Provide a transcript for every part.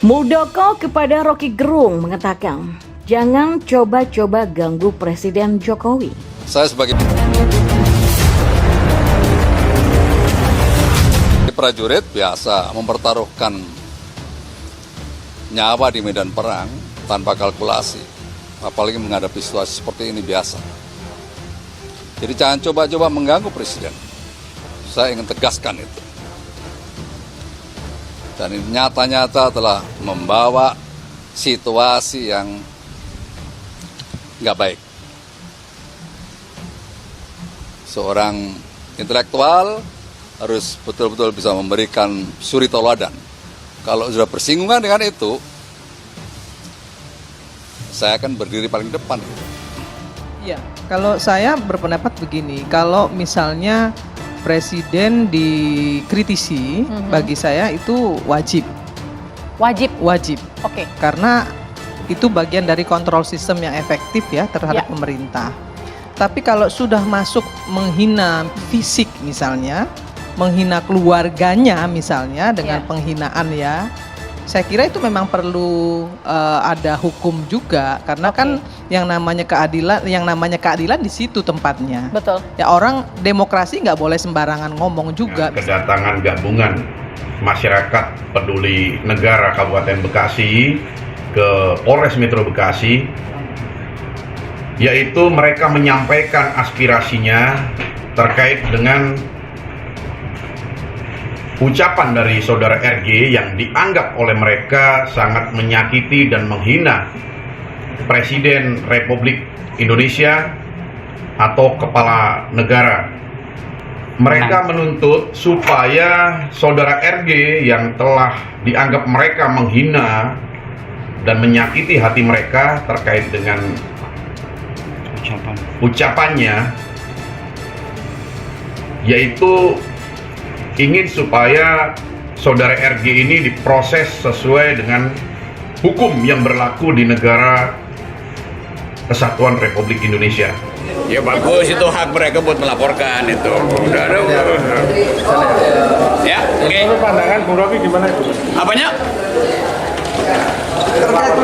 Muldoko kepada Rocky Gerung mengatakan, jangan coba-coba ganggu Presiden Jokowi. Saya sebagai prajurit biasa mempertaruhkan nyawa di medan perang tanpa kalkulasi, apalagi menghadapi situasi seperti ini biasa. Jadi jangan coba-coba mengganggu Presiden. Saya ingin tegaskan itu. Dan ini nyata-nyata telah membawa situasi yang nggak baik. Seorang intelektual harus betul-betul bisa memberikan suri tauladan. Kalau sudah bersinggungan dengan itu, saya akan berdiri paling depan. Ya, kalau saya berpendapat begini, kalau misalnya Presiden dikritisi, bagi saya itu wajib. Wajib. Oke. Karena itu bagian dari kontrol sistem yang efektif ya terhadap pemerintah. Tapi kalau sudah masuk menghina fisik misalnya, menghina keluarganya misalnya dengan penghinaan ya, saya kira itu memang perlu ada hukum juga, karena kan yang namanya keadilan di situ tempatnya. Betul. Ya, orang demokrasi nggak boleh sembarangan ngomong juga. Kedatangan gabungan masyarakat peduli negara Kabupaten Bekasi ke Polres Metro Bekasi, yaitu mereka menyampaikan aspirasinya terkait dengan ucapan dari saudara RG yang dianggap oleh mereka sangat menyakiti dan menghina Presiden Republik Indonesia atau kepala negara. Mereka menuntut supaya saudara RG yang telah dianggap mereka menghina dan menyakiti hati mereka terkait dengan ucapannya, yaitu ingin supaya saudara RG ini diproses sesuai dengan hukum yang berlaku di negara Kesatuan Republik Indonesia. Ya bagus, itu hak mereka buat melaporkan itu. Udah ada. Ya, oke. Pandangan Bung Rocky gimana itu? Apanya? Terkait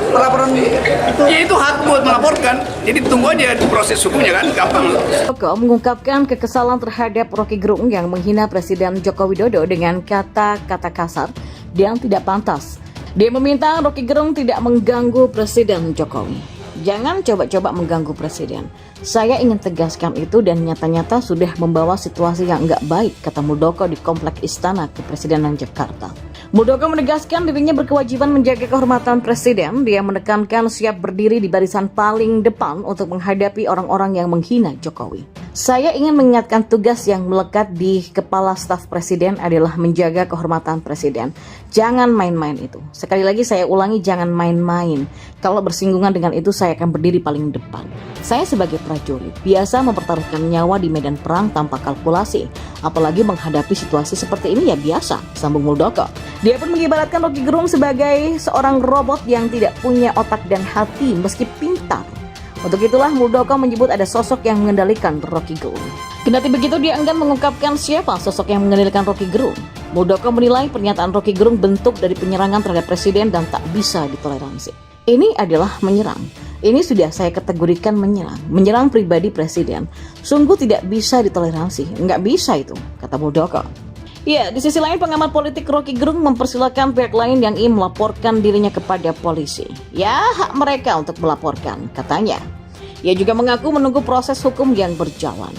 pelaporan itu. Ya itu hak buat melaporkan. Jadi tunggu aja proses hukumnya kan, gampang. Muldoko mengungkapkan kekesalan terhadap Rocky Gerung yang menghina Presiden Joko Widodo dengan kata-kata kasar yang tidak pantas. Dia meminta Rocky Gerung tidak mengganggu Presiden Jokowi. Jangan coba-coba mengganggu Presiden. Saya ingin tegaskan itu dan nyata-nyata sudah membawa situasi yang enggak baik, kata Muldoko di Komplek Istana Kepresidenan Jakarta. Muldoko menegaskan dirinya berkewajiban menjaga kehormatan Presiden. Dia menekankan siap berdiri di barisan paling depan untuk menghadapi orang-orang yang menghina Jokowi. Saya ingin mengingatkan tugas yang melekat di kepala staf Presiden adalah menjaga kehormatan Presiden. Jangan main-main itu. Sekali lagi saya ulangi, jangan main-main. Kalau bersinggungan dengan itu saya akan berdiri paling depan. Saya sebagai prajurit biasa mempertaruhkan nyawa di medan perang tanpa kalkulasi. Apalagi menghadapi situasi seperti ini ya biasa, sambung Muldoko. Dia pun mengibaratkan Rocky Gerung sebagai seorang robot yang tidak punya otak dan hati meski pintar. Untuk itulah Muldoko menyebut ada sosok yang mengendalikan Rocky Gerung. Kendati begitu dia enggan mengungkapkan siapa sosok yang mengendalikan Rocky Gerung. Muldoko menilai pernyataan Rocky Gerung bentuk dari penyerangan terhadap Presiden dan tak bisa ditoleransi. Ini adalah menyerang. Ini sudah saya kategorikan menyerang. Menyerang pribadi Presiden. Sungguh tidak bisa ditoleransi. Nggak bisa itu, kata Muldoko. Ya, di sisi lain pengamat politik Rocky Gerung mempersilahkan pihak lain yang ingin melaporkan dirinya kepada polisi. Ya, hak mereka untuk melaporkan, katanya. Ia juga mengaku menunggu proses hukum yang berjalan.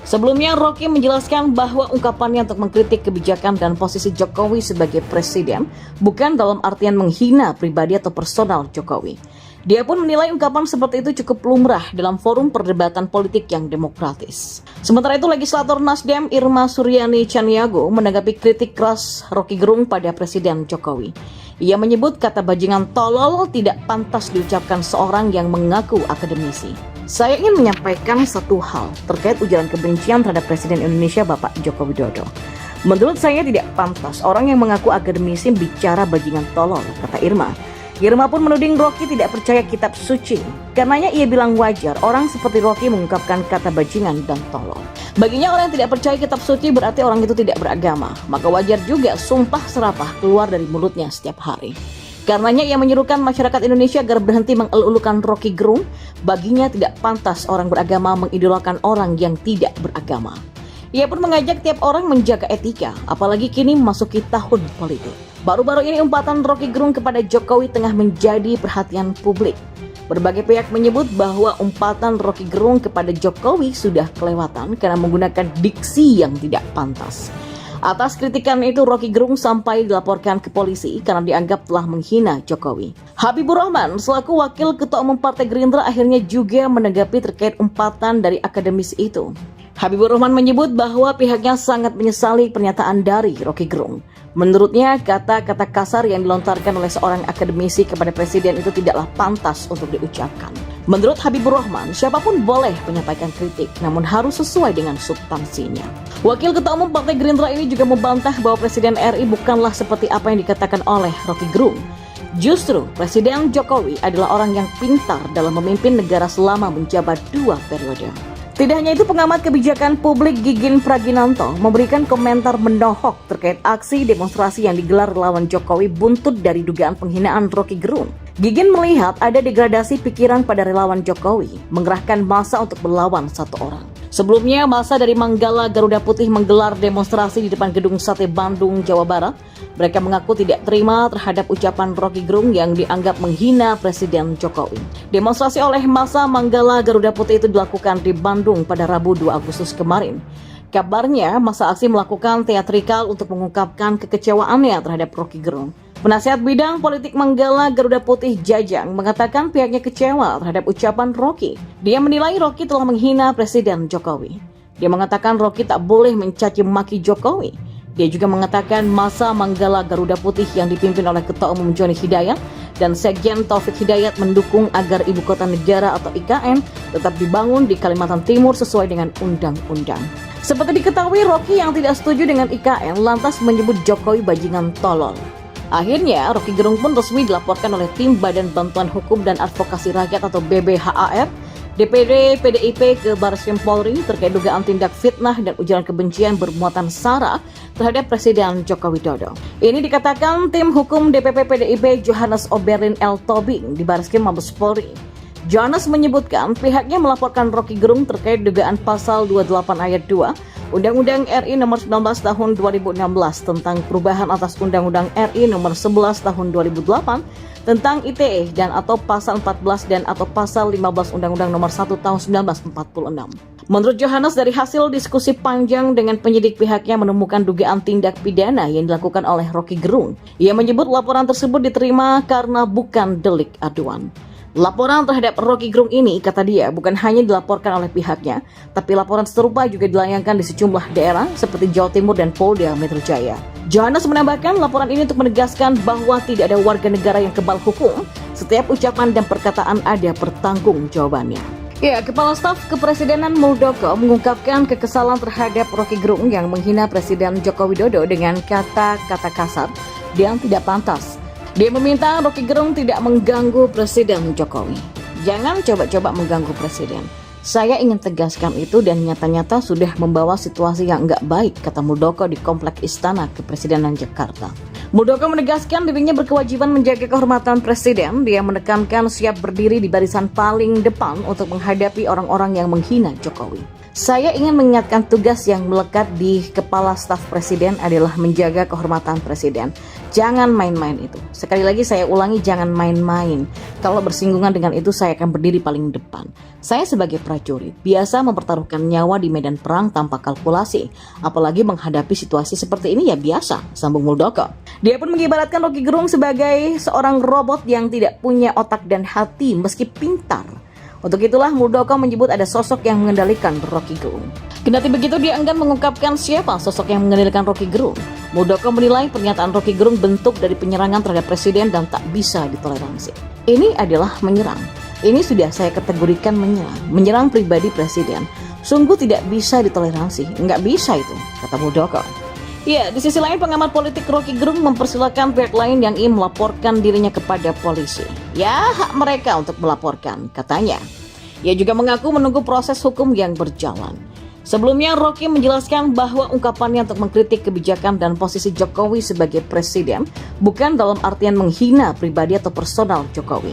Sebelumnya, Rocky menjelaskan bahwa ungkapannya untuk mengkritik kebijakan dan posisi Jokowi sebagai presiden bukan dalam artian menghina pribadi atau personal Jokowi. Dia pun menilai ungkapan seperti itu cukup lumrah dalam forum perdebatan politik yang demokratis. Sementara itu, legislator Nasdem Irma Suryani Chaniago menanggapi kritik keras Rocky Gerung pada Presiden Jokowi. Ia menyebut kata bajingan tolol tidak pantas diucapkan seorang yang mengaku akademisi. Saya ingin menyampaikan satu hal terkait ujaran kebencian terhadap Presiden Indonesia Bapak Joko Widodo. Menurut saya tidak pantas orang yang mengaku akademisi bicara bajingan tolol, kata Irma. Irma pun menuding Rocky tidak percaya kitab suci. Karenanya ia bilang wajar orang seperti Rocky mengungkapkan kata bajingan dan tolol. Baginya orang yang tidak percaya kitab suci berarti orang itu tidak beragama. Maka wajar juga sumpah serapah keluar dari mulutnya setiap hari. Karenanya ia menyerukan masyarakat Indonesia agar berhenti mengelulukan Rocky Gerung. Baginya tidak pantas orang beragama mengidolakan orang yang tidak beragama. Ia pun mengajak tiap orang menjaga etika, apalagi kini memasuki tahun politik. Baru-baru ini umpatan Rocky Gerung kepada Jokowi tengah menjadi perhatian publik. Berbagai pihak menyebut bahwa umpatan Rocky Gerung kepada Jokowi sudah kelewatan karena menggunakan diksi yang tidak pantas. Atas kritikan itu, Rocky Gerung sampai dilaporkan ke polisi karena dianggap telah menghina Jokowi. Habibur Rahman selaku wakil ketua umum Partai Gerindra akhirnya juga menanggapi terkait umpatan dari akademis itu. Habibur Rahman menyebut bahwa pihaknya sangat menyesali pernyataan dari Rocky Gerung. Menurutnya, kata-kata kasar yang dilontarkan oleh seorang akademisi kepada presiden itu tidaklah pantas untuk diucapkan. Menurut Habibur Rahman, siapapun boleh menyampaikan kritik, namun harus sesuai dengan substansinya. Wakil Ketua Umum Partai Gerindra ini juga membantah bahwa Presiden RI bukanlah seperti apa yang dikatakan oleh Rocky Gerung. Justru, Presiden Jokowi adalah orang yang pintar dalam memimpin negara selama menjabat 2 periode. Tidak hanya itu, pengamat kebijakan publik Gigin Praginanto memberikan komentar menohok terkait aksi demonstrasi yang digelar relawan Jokowi buntut dari dugaan penghinaan Rocky Gerung. Gigin melihat ada degradasi pikiran pada relawan Jokowi, mengerahkan massa untuk melawan satu orang. Sebelumnya, massa dari Manggala Garuda Putih menggelar demonstrasi di depan Gedung Sate Bandung, Jawa Barat. Mereka mengaku tidak terima terhadap ucapan Rocky Gerung yang dianggap menghina Presiden Jokowi. Demonstrasi oleh massa Manggala Garuda Putih itu dilakukan di Bandung pada Rabu 2 Agustus kemarin. Kabarnya, massa aksi melakukan teatrikal untuk mengungkapkan kekecewaannya terhadap Rocky Gerung. Penasihat bidang politik Manggala Garuda Putih Jajang mengatakan pihaknya kecewa terhadap ucapan Rocky. Dia menilai Rocky telah menghina Presiden Jokowi. Dia mengatakan Rocky tak boleh mencaci maki Jokowi. Dia juga mengatakan massa Manggala Garuda Putih yang dipimpin oleh Ketua Umum Joni Hidayat dan Sekjen Taufik Hidayat mendukung agar Ibu Kota Negara atau IKN tetap dibangun di Kalimantan Timur sesuai dengan undang-undang. Seperti diketahui, Rocky yang tidak setuju dengan IKN lantas menyebut Jokowi bajingan tolol. Akhirnya, Rocky Gerung pun resmi dilaporkan oleh Tim Badan Bantuan Hukum dan Advokasi Rakyat atau BBHAR, DPD PDIP ke Barreskrim Polri terkait dugaan tindak fitnah dan ujaran kebencian bermuatan sara terhadap Presiden Joko Widodo. Ini dikatakan tim hukum DPP PDIP Johannes Oberlin L. Tobing di Barreskrim Mabes Polri. Johannes menyebutkan pihaknya melaporkan Rocky Gerung terkait dugaan pasal 28 ayat 2 Undang-Undang RI nomor 19 tahun 2016 tentang perubahan atas Undang-Undang RI nomor 11 tahun 2008 tentang ITE dan atau pasal 14 dan atau pasal 15 Undang-Undang nomor 1 tahun 1946. Menurut Johannes, dari hasil diskusi panjang dengan penyidik, pihaknya menemukan dugaan tindak pidana yang dilakukan oleh Rocky Gerung. Ia menyebut laporan tersebut diterima karena bukan delik aduan. Laporan terhadap Rocky Gerung ini, kata dia, bukan hanya dilaporkan oleh pihaknya, tapi laporan serupa juga dilayangkan di sejumlah daerah seperti Jawa Timur dan Polda Metro Jaya. Johannes menambahkan laporan ini untuk menegaskan bahwa tidak ada warga negara yang kebal hukum. Setiap ucapan dan perkataan ada pertanggungjawabannya. Ya, Kepala Staf Kepresidenan Muldoko mengungkapkan kekesalan terhadap Rocky Gerung yang menghina Presiden Joko Widodo dengan kata-kata kasar yang tidak pantas. Dia meminta Rocky Gerung tidak mengganggu Presiden Jokowi. Jangan coba-coba mengganggu Presiden. Saya ingin tegaskan itu dan nyata-nyata sudah membawa situasi yang enggak baik, kata Muldoko di Komplek Istana Kepresidenan Jakarta. Muldoko menegaskan dirinya berkewajiban menjaga kehormatan Presiden. Dia menekankan siap berdiri di barisan paling depan untuk menghadapi orang-orang yang menghina Jokowi. Saya ingin mengingatkan tugas yang melekat di Kepala Staf Presiden adalah menjaga kehormatan Presiden. Jangan main-main itu. Sekali lagi saya ulangi, jangan main-main. Kalau bersinggungan dengan itu, saya akan berdiri paling depan. Saya sebagai prajurit biasa mempertaruhkan nyawa di medan perang tanpa kalkulasi. Apalagi menghadapi situasi seperti ini ya biasa, sambung Muldoko. Dia pun mengibaratkan Rocky Gerung sebagai seorang robot yang tidak punya otak dan hati meski pintar. Untuk itulah Muldoko menyebut ada sosok yang mengendalikan Rocky Gerung. Kendati begitu, dia enggan mengungkapkan siapa sosok yang mengendalikan Rocky Gerung. Muldoko menilai pernyataan Rocky Gerung bentuk dari penyerangan terhadap Presiden dan tak bisa ditoleransi. Ini adalah menyerang. Ini sudah saya kategorikan menyerang. Menyerang pribadi Presiden. Sungguh tidak bisa ditoleransi. Enggak bisa itu, kata Muldoko. Ya, di sisi lain pengamat politik Rocky Gerung mempersilahkan pihak lain yang ingin melaporkan dirinya kepada polisi. Ya, hak mereka untuk melaporkan, katanya. Ia juga mengaku menunggu proses hukum yang berjalan. Sebelumnya, Rocky menjelaskan bahwa ungkapannya untuk mengkritik kebijakan dan posisi Jokowi sebagai presiden bukan dalam artian menghina pribadi atau personal Jokowi.